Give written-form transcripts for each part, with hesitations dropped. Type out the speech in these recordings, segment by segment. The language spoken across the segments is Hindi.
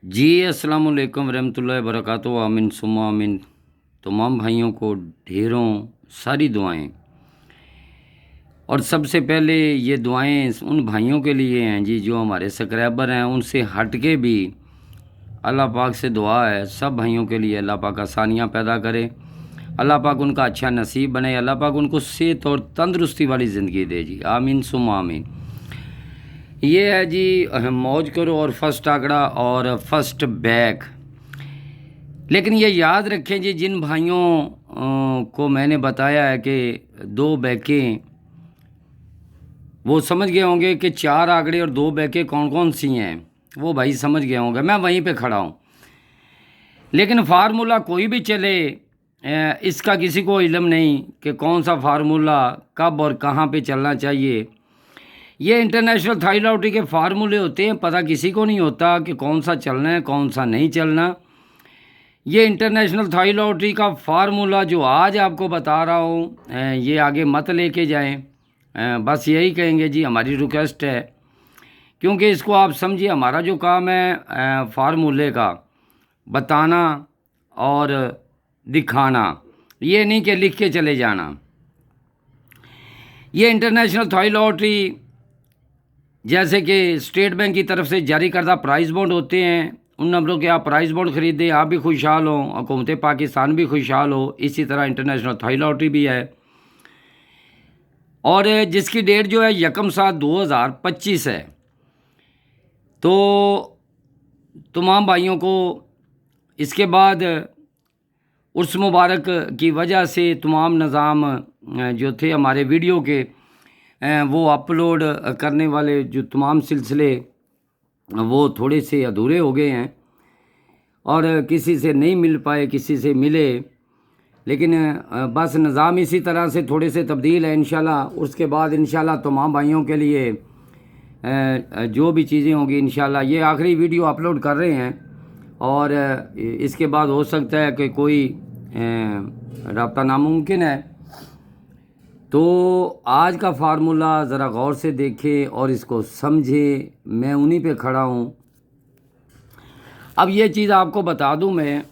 जी अस्सलाम वालेकुम रहमतुल्लाहि वबरकातुहू। आमीन सुम्मा आमीन। तमाम भाइयों को ढेरों सारी दुआएं। और सबसे पहले ये दुआएं उन भाइयों के लिए हैं जी जो हमारे सब्सक्राइबर हैं, उनसे हट के भी अल्लाह पाक से दुआ है सब भाइयों के लिए अल्लाह पाक आसानियाँ पैदा करे, अल्लाह पाक उनका अच्छा नसीब बने, अल्लाह पाक उनको सेहत और तंदरुस्ती वाली ज़िंदगी दे जी। आमीन सुम्मा आमीन। ये है जी मौज करो और फर्स्ट आंकड़ा और फर्स्ट बैक। लेकिन ये याद रखें जी, जिन भाइयों को मैंने बताया है कि दो बैकें, वो समझ गए होंगे कि चार आंकड़े और दो बैकें कौन कौन सी हैं, वो भाई समझ गए होंगे, मैं वहीं पे खड़ा हूँ। लेकिन फार्मूला कोई भी चले, इसका किसी को इल्म नहीं कि कौन सा फार्मूला कब और कहाँ पे चलना चाहिए। ये इंटरनेशनल थाई लॉटरी के फार्मूले होते हैं, पता किसी को नहीं होता कि कौन सा चलना है कौन सा नहीं चलना। ये इंटरनेशनल थाई लॉटरी का फार्मूला जो आज आपको बता रहा हूँ, ये आगे मत लेके जाएं, बस यही कहेंगे जी, हमारी रिक्वेस्ट है। क्योंकि इसको आप समझिए, हमारा जो काम है फार्मूले का बताना और दिखाना, ये नहीं कि लिख के चले जाना। ये इंटरनेशनल थाई लॉटरी जैसे कि स्टेट बैंक की तरफ से जारी करदा प्राइस बॉन्ड होते हैं, उन नंबरों के आप प्राइस बॉन्ड ख़रीदें, आप भी खुशहाल हों, हुकूमत पाकिस्तान भी खुशहाल हो। इसी तरह इंटरनेशनल थाई लॉटरी भी है, और जिसकी डेट जो है 1/7/2025 है। तो तमाम भाइयों को इसके बाद उर्स मुबारक की वजह से तमाम निज़ाम जो थे हमारे वीडियो के, वो अपलोड करने वाले जो तमाम सिलसिले, वो थोड़े से अधूरे हो गए हैं और किसी से नहीं मिल पाए, किसी से मिले। लेकिन बस निज़ाम इसी तरह से थोड़े से तब्दील है इंशाल्लाह। उसके बाद इंशाल्लाह तमाम भाइयों के लिए जो भी चीज़ें होंगी इंशाल्लाह, ये आखिरी वीडियो अपलोड कर रहे हैं, और इसके बाद हो सकता है कि कोई रब्ता नामुमकिन है। तो आज का फार्मूला ज़रा गौर से देखें और इसको समझें, मैं उन्हीं पे खड़ा हूँ। अब ये चीज़ आपको बता दूँ मैं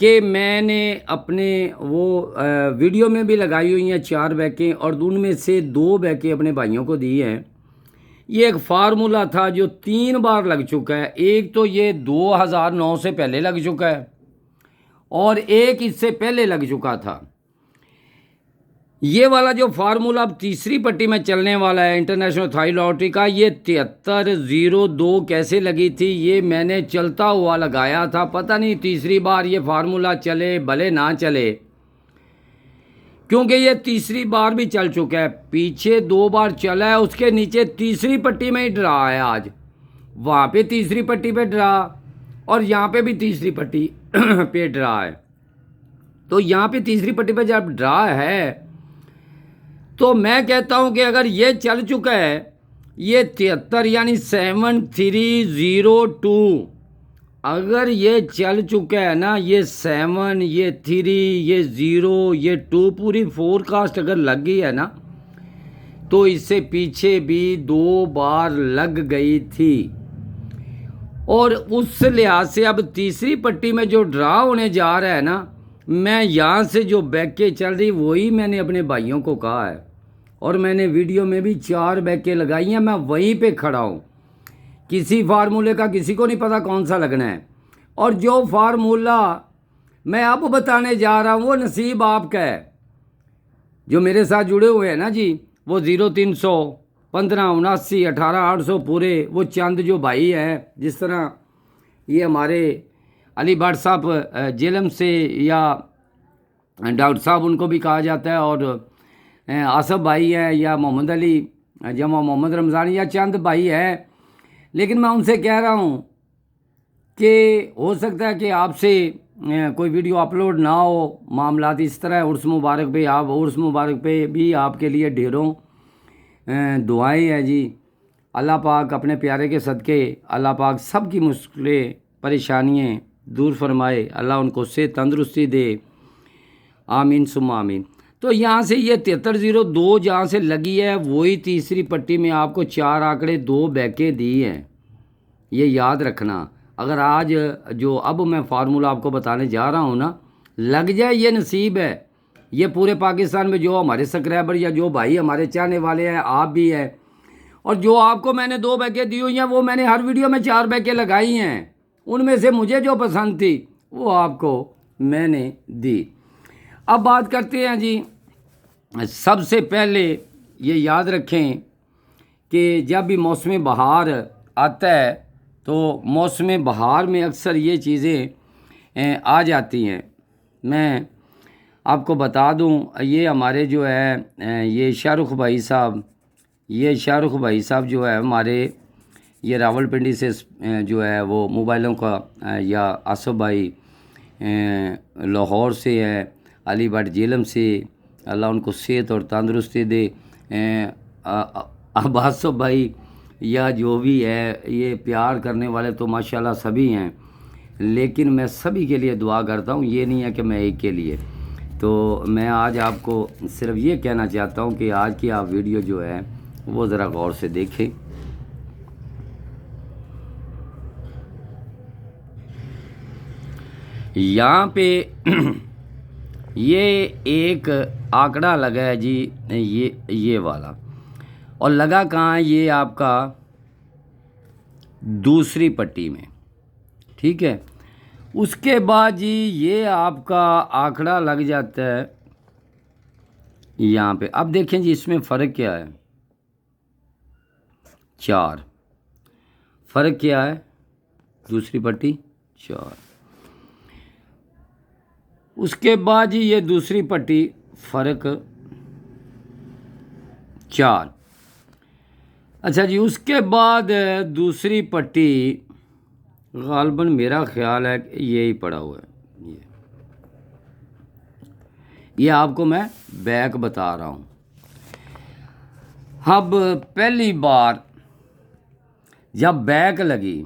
कि मैंने अपने वो वीडियो में भी लगाई हुई हैं 4 बैकें, और उनमें से 2 बैकें अपने भाइयों को दी हैं। ये एक फार्मूला था जो 3 बार लग चुका है। एक तो ये 2009 से पहले लग चुका है, और एक इससे पहले लग चुका था। ये वाला जो फार्मूला अब तीसरी पट्टी में चलने वाला है इंटरनेशनल थाई लॉटरी का, ये 7302 कैसे लगी थी, ये मैंने चलता हुआ लगाया था। पता नहीं तीसरी बार ये फार्मूला चले भले ना चले, क्योंकि ये तीसरी बार भी चल चुका है। पीछे 2 बार चला है, उसके नीचे तीसरी पट्टी में ही ड्रा है। आज वहाँ पे तीसरी पट्टी पे ड्रा, और यहाँ पे भी तीसरी पट्टी पे ड्रा है। तो यहाँ पे तीसरी पट्टी पे जब ड्रा है, तो मैं कहता हूं कि अगर ये चल चुका है, ये 73 यानी 7302, अगर ये चल चुका है ना, ये 7, ये 3, ये 0, ये 2, पूरी फोरकास्ट अगर लग गई है ना, तो इससे पीछे भी 2 बार लग गई थी। और उस लिहाज से अब तीसरी पट्टी में जो ड्रा होने जा रहा है ना, मैं यहाँ से जो बैकें चल रही वही मैंने अपने भाइयों को कहा है, और मैंने वीडियो में भी 4 बैकें लगाई हैं। मैं वहीं पे खड़ा हूँ, किसी फार्मूले का किसी को नहीं पता कौन सा लगना है। और जो फार्मूला मैं अब बताने जा रहा हूँ वो नसीब आपका है। जो मेरे साथ जुड़े हुए हैं ना जी, वो 0300 15 79 18 800 पूरे, वो चंद जो भाई हैं, जिस तरह ये हमारे अली भट्ट साहब जेलम से, या डॉक्टर साहब उनको भी कहा जाता है, और आसफ भाई हैं, या मोहम्मद अली, जमा मोहम्मद रमज़ानी, या चंद भाई हैं। लेकिन मैं उनसे कह रहा हूँ कि हो सकता है कि आपसे कोई वीडियो अपलोड ना हो, मामलात इस तरह। उर्स मुबारक पे, आप उर्स मुबारक पे भी आपके लिए ढेरों दुआएं हैं जी। अल्लाह पाक अपने प्यारे के सदक़े अल्लाह पाक सब की मुश्किलें परेशानियाँ दूर फरमाए, अल्लाह उनको सेहत तंदरुस्ती दे। आमीन सुम्मा आमीन। तो यहाँ से ये 7302 जहाँ से लगी है, वही तीसरी पट्टी में आपको 4 आंकड़े 2 बैकें दी हैं। ये याद रखना। अगर आज जो अब मैं फार्मूला आपको बताने जा रहा हूँ ना, लग जाए ये नसीब है। ये पूरे पाकिस्तान में जो हमारे सब्सक्राइबर या जो भाई हमारे चाहने वाले हैं, आप भी हैं, और जो आपको मैंने 2 बैकें दी हुई हैं वो मैंने हर वीडियो में 4 बैकें लगाई हैं। उनमें से मुझे जो पसंद थी वो आपको मैंने दी। अब बात करते हैं जी, सबसे पहले ये याद रखें कि जब भी मौसम बहार आता है तो मौसम बहार में अक्सर ये चीज़ें आ जाती हैं। मैं आपको बता दूं, ये हमारे जो है ये शाहरुख भाई साहब, ये शाहरुख भाई साहब जो है हमारे, ये रावलपिंडी से जो है वो मोबाइलों का, या आसफ भाई लाहौर से है, अली भट्ट जेलम से, अल्लाह उनको सेहत और तंदुरुस्ती दे, अब आसफ भाई या जो भी है, ये प्यार करने वाले तो माशाल्लाह सभी हैं, लेकिन मैं सभी के लिए दुआ करता हूँ, ये नहीं है कि मैं एक के लिए। तो मैं आज आपको सिर्फ ये कहना चाहता हूँ कि आज की आप वीडियो जो है वो ज़रा गौर से देखें। यहाँ पे ये एक आंकड़ा लगा है जी, ये वाला, और लगा कहाँ है, ये आपका दूसरी पट्टी में, ठीक है। उसके बाद जी ये आपका आंकड़ा लग जाता है यहाँ पे। अब देखें जी इसमें फ़र्क क्या है, 4 फ़र्क क्या है, दूसरी पट्टी 4, उसके बाद जी ये दूसरी पट्टी फ़र्क 4। अच्छा जी, उसके बाद दूसरी पट्टी गालबन मेरा ख्याल है कि यही पड़ा हुआ है। ये आपको मैं बैक बता रहा हूँ। अब पहली बार जब बैक लगी,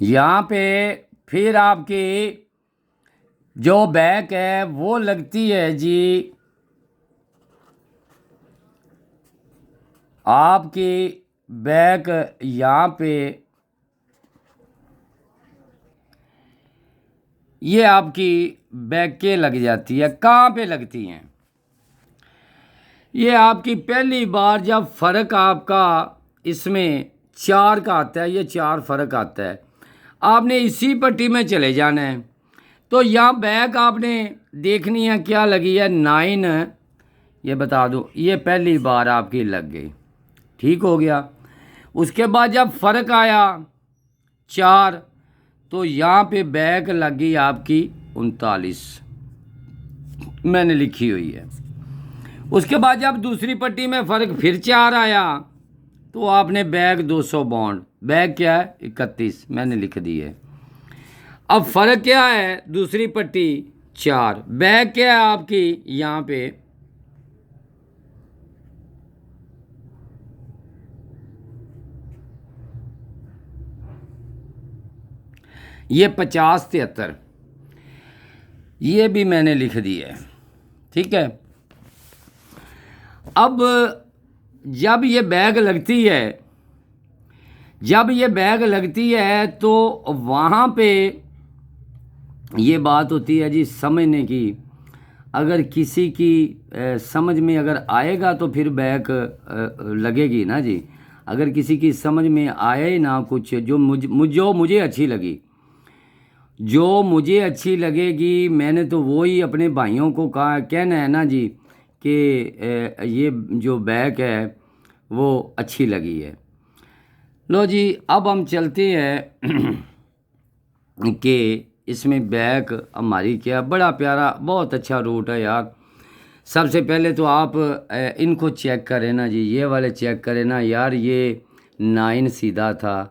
यहाँ पे फिर आपकी जो बैक है वो लगती है जी आपकी बैक यहाँ पे, ये आपकी बैकें लग जाती है। कहाँ पे लगती हैं, ये आपकी पहली बार जब फ़र्क आपका इसमें 4 का आता है, ये 4 फ़र्क आता है, आपने इसी पट्टी में चले जाना है। तो यहाँ बैक आपने देखनी है क्या लगी है, 9, ये बता दूँ, ये पहली बार आपकी लग गई, ठीक हो गया। उसके बाद जब फ़र्क आया 4, तो यहाँ पे बैक लगी आपकी 39, मैंने लिखी हुई है। उसके बाद जब दूसरी पट्टी में फ़र्क फिर 4 आया तो आपने बैक 200 बॉन्ड, बैक क्या है 31, मैंने लिख दी है। अब फ़र्क क्या है, दूसरी पट्टी 4, बैक क्या है आपकी यहाँ पे, ये 50-73, ये भी मैंने लिख दी है, ठीक है। अब जब ये बैग लगती है, जब ये बैग लगती है तो वहाँ पे ये बात होती है जी समझने की। अगर किसी की समझ में अगर आएगा तो फिर बैग लगेगी ना जी। अगर किसी की समझ में आए ही ना कुछ, जो मुझे अच्छी लगी, जो मुझे अच्छी लगेगी, मैंने तो वो ही अपने भाइयों को कहा, कहना है ना जी कि ये जो बैग है वो अच्छी लगी है। लो जी, अब हम चलते हैं कि इसमें बैग हमारी क्या, बड़ा प्यारा बहुत अच्छा रूट है यार। सबसे पहले तो आप इनको चेक करें ना जी, ये वाले चेक करें ना यार, ये 9 सीधा था,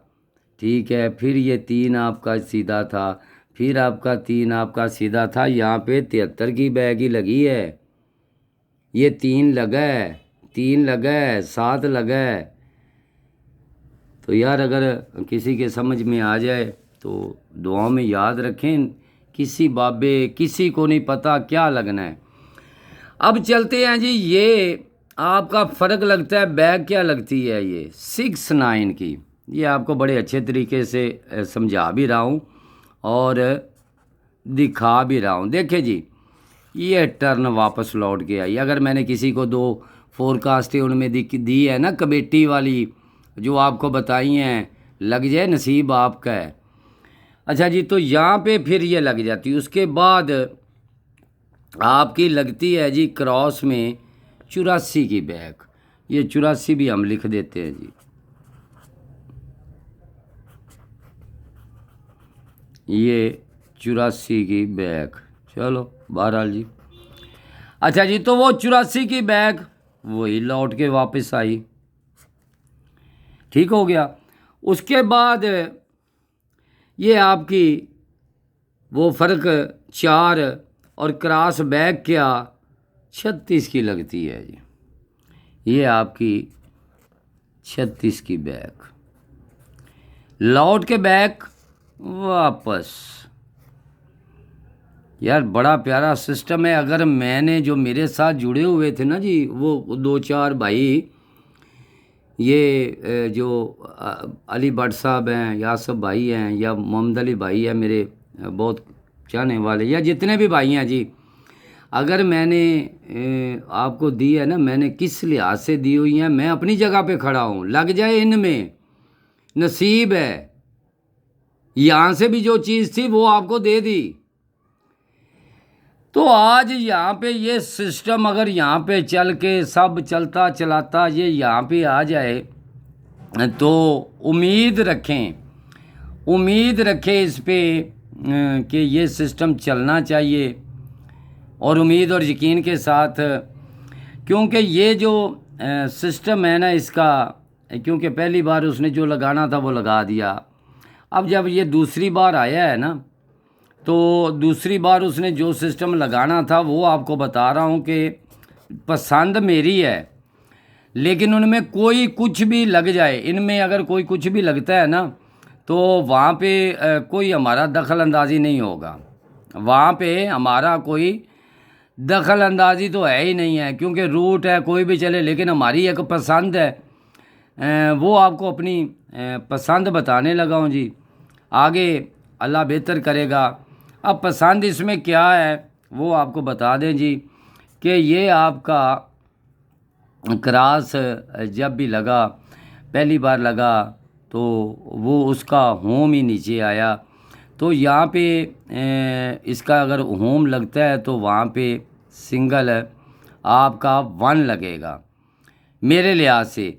ठीक है, फिर ये 3 आपका सीधा था, फिर आपका 3 आपका सीधा था, यहाँ पे 73 की बैग ही लगी है, ये 3 लगा है, 3 लगा है, 7 लगा है। तो यार अगर किसी के समझ में आ जाए तो दुआओं में याद रखें। किसी बाबे किसी को नहीं पता क्या लगना है। अब चलते हैं जी, ये आपका फ़र्क लगता है बैग क्या लगती है ये 6-9 की। ये आपको बड़े अच्छे तरीके से समझा भी रहा हूँ और दिखा भी रहा हूँ। देखिए जी, ये टर्न वापस लौट के आई। अगर मैंने किसी को 2 फोरकास्टें उनमें दी है ना कमेटी वाली जो आपको बताई हैं, लग जाए नसीब आपका है। अच्छा जी, तो यहाँ पे फिर ये लग जाती है। उसके बाद आपकी लगती है जी क्रॉस में 84 की बैक। ये 84 भी हम लिख देते हैं जी। ये 84 की बैक, चलो बहरहाल जी। अच्छा जी, तो वो 84 की बैक वही लौट के वापस आई, ठीक हो गया। उसके बाद ये आपकी वो फ़र्क 4 और क्रॉस बैक क्या 36 की लगती है जी। ये आपकी 36 की बैक लौट के बैक वापस। यार बड़ा प्यारा सिस्टम है। अगर मैंने जो मेरे साथ जुड़े हुए थे ना जी, वो 2-4 भाई, ये जो अली भट्ट साहब हैं, यासफ भाई हैं, या मोहम्मद अली भाई है मेरे बहुत चाहने वाले, या जितने भी भाई हैं जी, अगर मैंने आपको दी है ना, मैंने किस लिहाज से दी हुई है, मैं अपनी जगह पे खड़ा हूँ। लग जाए इनमें नसीब है। यहाँ से भी जो चीज़ थी वो आपको दे दी। तो आज यहाँ पे ये सिस्टम अगर यहाँ पे चल के सब चलता चलाता ये यहाँ पे आ जाए तो उम्मीद रखें इस पे कि ये सिस्टम चलना चाहिए, और उम्मीद और यकीन के साथ। क्योंकि ये जो सिस्टम है ना इसका, क्योंकि पहली बार उसने जो लगाना था वो लगा दिया। अब जब ये दूसरी बार आया है ना, तो दूसरी बार उसने जो सिस्टम लगाना था वो आपको बता रहा हूँ कि पसंद मेरी है, लेकिन उनमें कोई कुछ भी लग जाए, इनमें अगर कोई कुछ भी लगता है ना, तो वहाँ पे कोई हमारा दखल अंदाज़ी नहीं होगा। वहाँ पे हमारा कोई दखल अंदाज़ी तो है ही नहीं है, क्योंकि रूट है कोई भी चले, लेकिन हमारी एक पसंद है। वो आपको अपनी पसंद बताने लगा हूँ जी। आगे अल्लाह बेहतर करेगा। अब पसंद इसमें क्या है वो आपको बता दें जी, कि ये आपका क्रॉस जब भी लगा, पहली बार लगा, तो वो उसका होम ही नीचे आया। तो यहाँ पे इसका अगर होम लगता है तो वहाँ पे सिंगल आपका 1 लगेगा मेरे लिहाज से।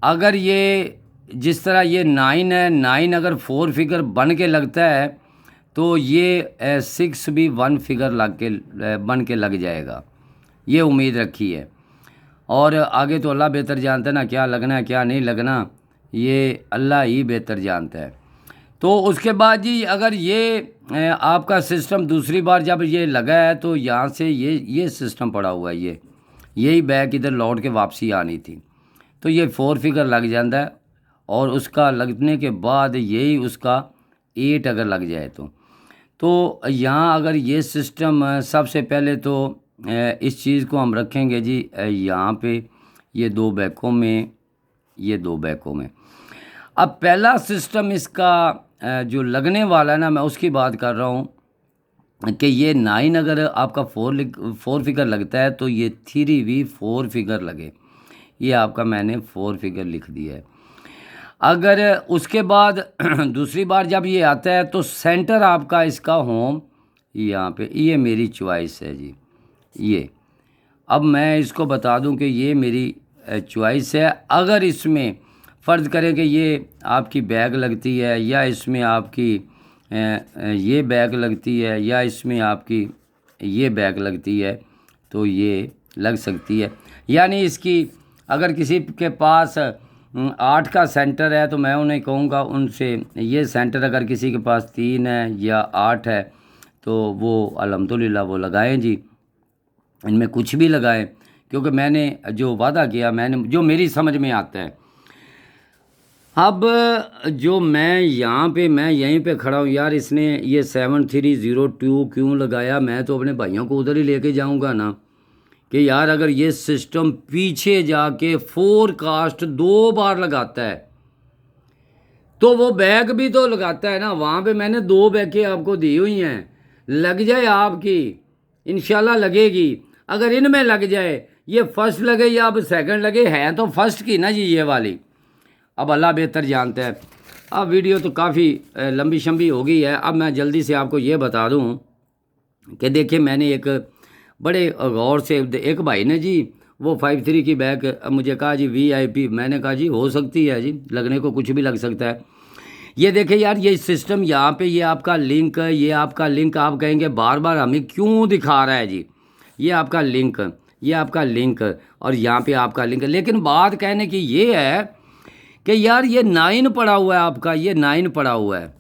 अगर ये जिस तरह ये 9 है, 9 अगर 4 फिगर बन के लगता है तो ये 6 भी 1 फिगर लग के बन के लग जाएगा। ये उम्मीद रखी है, और आगे तो अल्लाह बेहतर जानता है ना, क्या लगना है क्या नहीं लगना, ये अल्लाह ही बेहतर जानता है। तो उसके बाद जी अगर ये आपका सिस्टम दूसरी बार जब ये लगा है, तो यहाँ से ये सिस्टम पड़ा हुआ है, यही बैक इधर लौट के वापसी आनी थी, तो ये 4 फिगर लग जाता है। और उसका लगने के बाद यही उसका 8 अगर लग जाए तो यहाँ अगर ये सिस्टम सबसे पहले तो इस चीज़ को हम रखेंगे जी यहाँ पे ये 2 बैकों में, ये 2 बैकों में। अब पहला सिस्टम इसका जो लगने वाला है ना, मैं उसकी बात कर रहा हूँ कि ये 9 अगर आपका 4 फिगर लगता है तो ये 3 भी 4 फिगर लगे। ये आपका मैंने 4 फिगर लिख दिया है। अगर उसके बाद दूसरी बार जब ये आता है तो सेंटर आपका इसका होम यहाँ पे, ये मेरी चॉइस है जी। ये अब मैं इसको बता दूं कि ये मेरी चॉइस है। अगर इसमें फ़र्ज़ करें कि ये आपकी बैग लगती है, या इसमें आपकी ये बैग लगती है, या इसमें आपकी ये बैग लगती है, तो ये लग सकती है। यानी इसकी अगर किसी के पास 8 का सेंटर है तो मैं उन्हें कहूँगा उनसे ये सेंटर अगर किसी के पास 3 है या 8 है तो वो अल्हम्दुलिल्लाह वो लगाएं जी, इनमें कुछ भी लगाएं, क्योंकि मैंने जो वादा किया, मैंने जो मेरी समझ में आता है। अब जो मैं यहीं पे खड़ा हूँ यार, इसने ये 7302 क्यों लगाया? मैं तो अपने भाइयों को उधर ही लेके जाऊँगा ना कि यार अगर ये सिस्टम पीछे जाके फोरकास्ट 2 बार लगाता है तो वो बैक भी तो लगाता है ना। वहाँ पे मैंने 2 बैकें आपको दी हुई हैं, लग जाए आपकी, इंशाल्लाह लगेगी। अगर इनमें लग जाए, ये फर्स्ट लगे या अब सेकंड लगे, है तो फर्स्ट की ना जी ये वाली। अब अल्लाह बेहतर जानता है। अब वीडियो तो काफ़ी लंबी शंबी हो गई है। अब मैं जल्दी से आपको ये बता दूं कि देखिए, मैंने एक बड़े गौर से, एक भाई ने जी वो 53 की बैक मुझे कहा जी VIP। मैंने कहा जी हो सकती है जी, लगने को कुछ भी लग सकता है। ये देखे यार, ये सिस्टम यहाँ पे, ये आपका लिंक, ये आपका लिंक, आप कहेंगे बार बार हमें क्यों दिखा रहा है जी? ये आपका लिंक, ये आपका लिंक, और यहाँ पे आपका लिंक। लेकिन बात कहने की ये है कि यार ये 9 पड़ा हुआ है आपका, ये 9 पड़ा हुआ है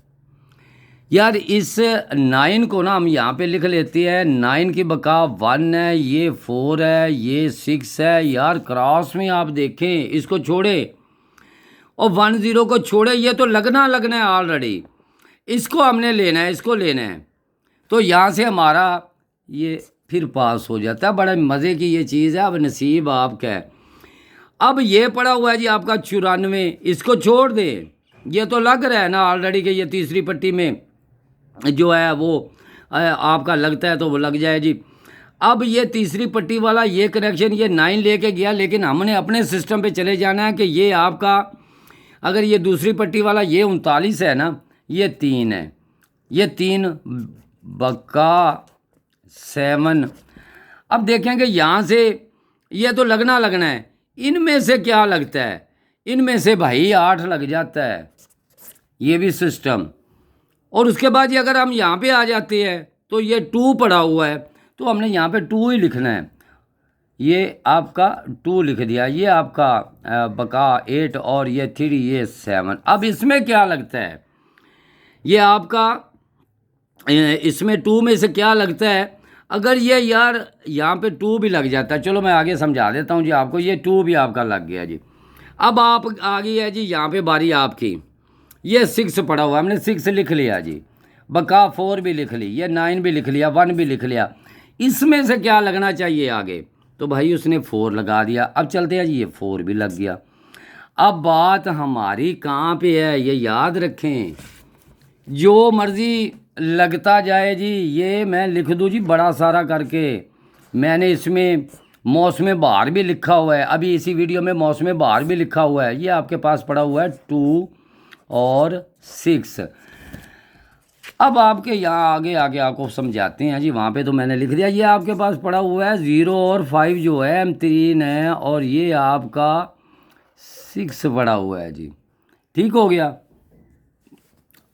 यार। इस 9 को ना हम यहाँ पे लिख लेते हैं। 9 की बका 1 है, ये 4 है, ये 6 है। यार क्रॉस में आप देखें, इसको छोड़े और 10 को छोड़े, ये तो लगना है ऑलरेडी। इसको हमने लेना है, इसको लेना है, तो यहाँ से हमारा ये फिर पास हो जाता है। बड़े मज़े की ये चीज़ है। अब नसीब आपका है। अब ये पड़ा हुआ है जी आपका 94, इसको छोड़ दे। ये तो लग रहा है ना ऑलरेडी कि ये तीसरी पट्टी में जो है वो आपका लगता है तो वो लग जाए जी। अब ये तीसरी पट्टी वाला ये कनेक्शन ये 9 लेके गया, लेकिन हमने अपने सिस्टम पे चले जाना है कि ये आपका, अगर ये दूसरी पट्टी वाला ये 39 है ना, ये 3 है, ये 3 बका 7। अब देखेंगे यहाँ से ये तो लगना है। इनमें से क्या लगता है? इनमें से भाई 8 लग जाता है, ये भी सिस्टम। और उसके बाद ये अगर हम यहाँ पे आ जाते हैं तो ये 2 पड़ा हुआ है, तो हमने यहाँ पे 2 ही लिखना है। ये आपका 2 लिख दिया, ये आपका बका 8, और ये 3, ये 7। अब इसमें क्या लगता है? ये आपका इसमें 2 में से क्या लगता है? अगर ये यार यहाँ पे 2 भी लग जाता है, चलो मैं आगे समझा देता हूँ जी आपको। ये 2 भी आपका लग गया जी। अब आप आ गई है जी यहाँ पे बारी आपकी। ये 6 पड़ा हुआ, हमने 6 लिख लिया जी, बका 4 भी लिख ली, ये 9 भी लिख लिया, 1 भी लिख लिया। इसमें से क्या लगना चाहिए आगे? तो भाई उसने 4 लगा दिया। अब चलते हैं जी, ये 4 भी लग गया। अब बात हमारी कहाँ पे है, ये याद रखें। जो मर्जी लगता जाए जी, ये मैं लिख दूँ जी बड़ा सारा करके। मैंने इसमें मौसम बहार भी लिखा हुआ है, अभी इसी वीडियो में मौसम बहार भी लिखा हुआ है। ये आपके पास पड़ा हुआ है 2 और 6। अब आपके यहाँ आगे आगे आपको समझाते हैं जी। वहाँ पे तो मैंने लिख दिया। ये आपके पास पड़ा हुआ है 0 और 5 जो है M3 है, और ये आपका 6 पड़ा हुआ है जी। ठीक हो गया।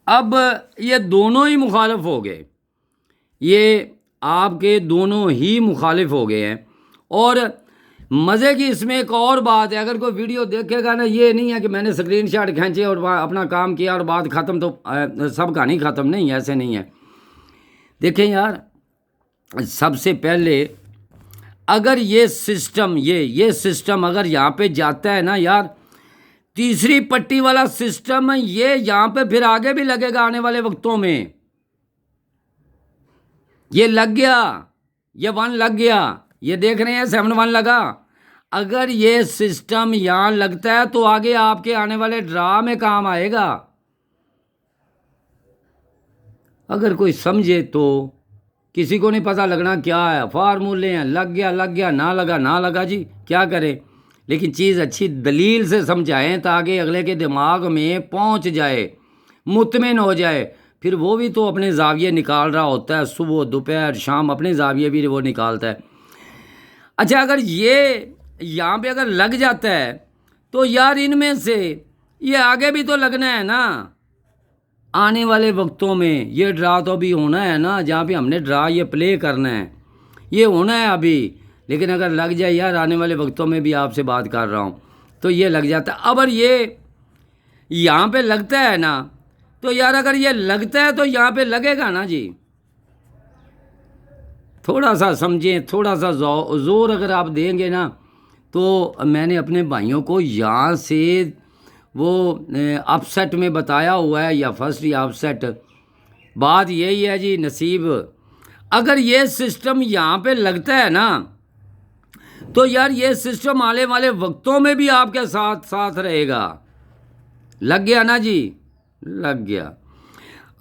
अब ये दोनों ही मुखालिफ हो गए, ये आपके दोनों ही मुखालिफ हो गए हैं। और मज़े की इसमें एक और बात है, अगर कोई वीडियो देखेगा ना, ये नहीं है कि मैंने स्क्रीनशॉट खींचे और अपना काम किया और बात ख़त्म, तो सब कहानी ख़त्म नहीं, ऐसे नहीं है। देखें यार, सबसे पहले अगर ये सिस्टम ये सिस्टम अगर यहाँ पे जाता है ना यार, तीसरी पट्टी वाला सिस्टम, ये यहाँ पे फिर आगे भी लगेगा आने वाले वक्तों में। ये लग गया, ये 1 लग गया, ये देख रहे हैं 7-1 लगा। अगर ये सिस्टम यहाँ लगता है तो आगे आपके आने वाले ड्रा में काम आएगा। अगर कोई समझे तो, किसी को नहीं पता लगना क्या है, फार्मूले हैं, लग गया, ना लगा जी, क्या करें। लेकिन चीज़ अच्छी दलील से समझाएं ताकि अगले के दिमाग में पहुंच जाए, मुतमिन हो जाए। फिर वो भी तो अपने जाविये निकाल रहा होता है, सुबह दोपहर शाम अपने जाविये भी वो निकालता है। अच्छा, अगर ये यहाँ पे अगर लग जाता है तो यार इनमें से ये आगे भी तो लगना है ना। आने वाले वक्तों में ये ड्रा तो अभी होना है ना, जहाँ पे हमने ड्रा ये प्ले करना है, ये होना है अभी। लेकिन अगर लग जाए यार, आने वाले वक्तों में भी आपसे बात कर रहा हूँ, तो ये लग जाता है। अब ये यहाँ पे लगता है ना, तो यार अगर ये लगता है तो यहाँ पे लगेगा ना जी। थोड़ा सा समझें, थोड़ा सा ज़ोर अगर आप देंगे ना, तो मैंने अपने भाइयों को यहाँ से वो अपसेट में बताया हुआ है या फर्स्ट या अपसेट। बात यही है जी नसीब, अगर ये सिस्टम यहाँ पे लगता है ना, तो यार ये सिस्टम आने वाले वक्तों में भी आपके साथ साथ रहेगा। लग गया ना जी, लग गया।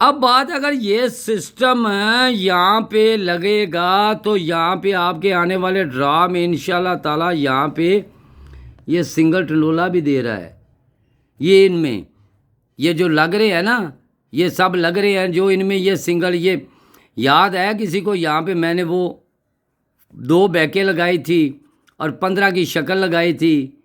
अब बात अगर ये सिस्टम यहाँ पे लगेगा, तो यहाँ पे आपके आने वाले ड्रा में इंशाल्लाह ताला यहाँ पे ये सिंगल टंडोला भी दे रहा है। ये इनमें ये जो लग रहे हैं ना, ये सब लग रहे हैं जो इनमें ये सिंगल, ये याद है किसी को, यहाँ पे मैंने वो 2 बैकें लगाई थी और 15 की शक्ल लगाई थी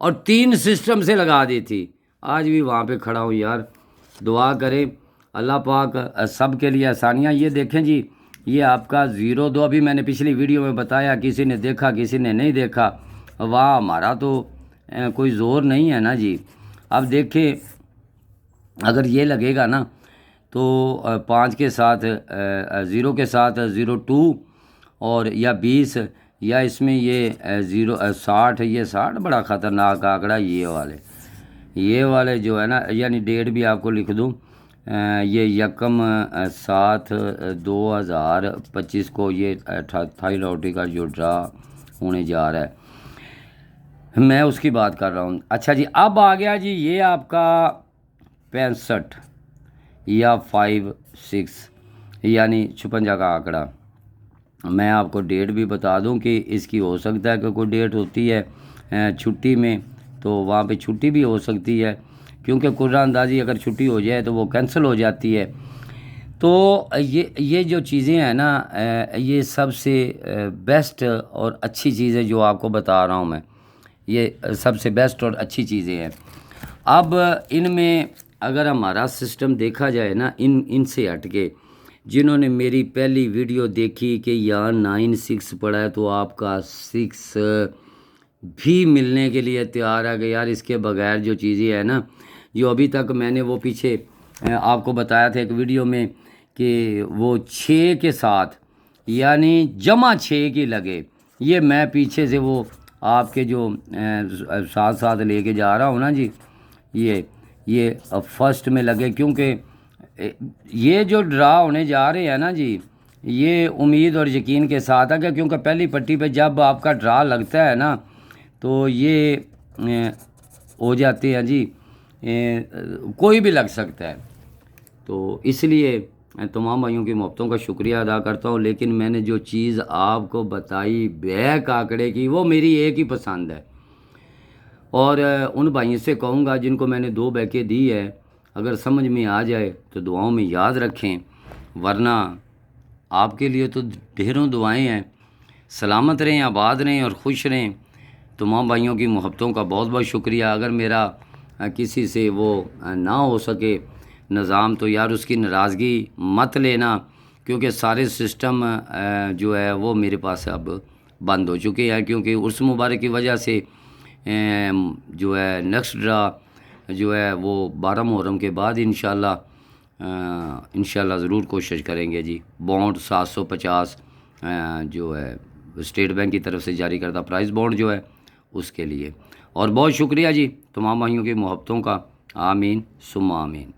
और 3 सिस्टम से लगा दी थी। आज भी वहाँ पे खड़ा हूँ यार। दुआ करें अल्लाह पाक सब के लिए आसानियाँ। ये देखें जी, ये आपका 02 अभी मैंने पिछली वीडियो में बताया, किसी ने देखा किसी ने नहीं देखा, वाह हमारा तो कोई ज़ोर नहीं है ना जी। अब देखें अगर ये लगेगा ना, तो 5 के साथ 0 के साथ 02 और या 20 या इसमें ये 60, ये 60 बड़ा ख़तरनाक आंकड़ा। ये वाले जो है ना, यानी डेट भी आपको लिख दूँ, ये 1/7/2025 को ये थाई लॉटरी का जो ड्रा होने जा रहा है, मैं उसकी बात कर रहा हूँ। अच्छा जी, अब आ गया जी ये आपका 65 या 56 यानी 56 का आंकड़ा। मैं आपको डेट भी बता दूं कि इसकी हो सकता है कि कोई डेट होती है छुट्टी में, तो वहाँ पे छुट्टी भी हो सकती है, क्योंकि कुर्रानंदाजी अगर छुट्टी हो जाए तो वो कैंसिल हो जाती है। तो ये जो चीज़ें हैं ना, ये सबसे बेस्ट और अच्छी चीज़ें जो आपको बता रहा हूँ मैं, ये सबसे बेस्ट और अच्छी चीज़ें हैं। अब इनमें अगर हमारा सिस्टम देखा जाए ना, इनसे हट के, जिन्होंने मेरी पहली वीडियो देखी कि यार 96 पड़ा है, तो आपका 6 भी मिलने के लिए तैयार है कि यार इसके बगैर जो चीज़ें हैं ना, जो अभी तक मैंने वो पीछे आपको बताया था एक वीडियो में कि वो 6 के साथ यानी जमा 6 की लगे, ये मैं पीछे से वो आपके जो साथ साथ लेके जा रहा हूँ ना जी, ये फर्स्ट में लगे, क्योंकि ये जो ड्रा होने जा रहे हैं ना जी, ये उम्मीद और यकीन के साथ है, क्योंकि पहली पट्टी पे जब आपका ड्रा लगता है ना, तो ये हो जाते हैं जी, कोई भी लग सकता है। तो इसलिए तमाम भाइयों की मोहब्बतों का शुक्रिया अदा करता हूँ। लेकिन मैंने जो चीज़ आपको बताई बैक आंकड़े की, वो मेरी एक ही पसंद है, और उन भाइयों से कहूँगा जिनको मैंने 2 बैकें दी है, अगर समझ में आ जाए तो दुआओं में याद रखें, वरना आपके लिए तो ढेरों दुआएं हैं। सलामत रहें, आबाद रहें और खुश रहें। तमाम भाइयों की मोहब्बतों का बहुत बहुत शुक्रिया। अगर मेरा किसी से वो ना हो सके निज़ाम, तो यार उसकी नाराज़गी मत लेना, क्योंकि सारे सिस्टम जो है वो मेरे पास अब बंद हो चुके हैं, क्योंकि उर्स मुबारक की वजह से जो है नेक्स्ट ड्रा जो है वो 12 मुहर्रम के बाद इंशाल्लाह ज़रूर कोशिश करेंगे जी। बॉन्ड 750 जो है स्टेट बैंक की तरफ से जारी करता प्राइस बॉन्ड जो है उसके लिए। और बहुत शुक्रिया जी तमाम भाइयों की मोहब्बतों का। आमीन सुम्मा आमीन।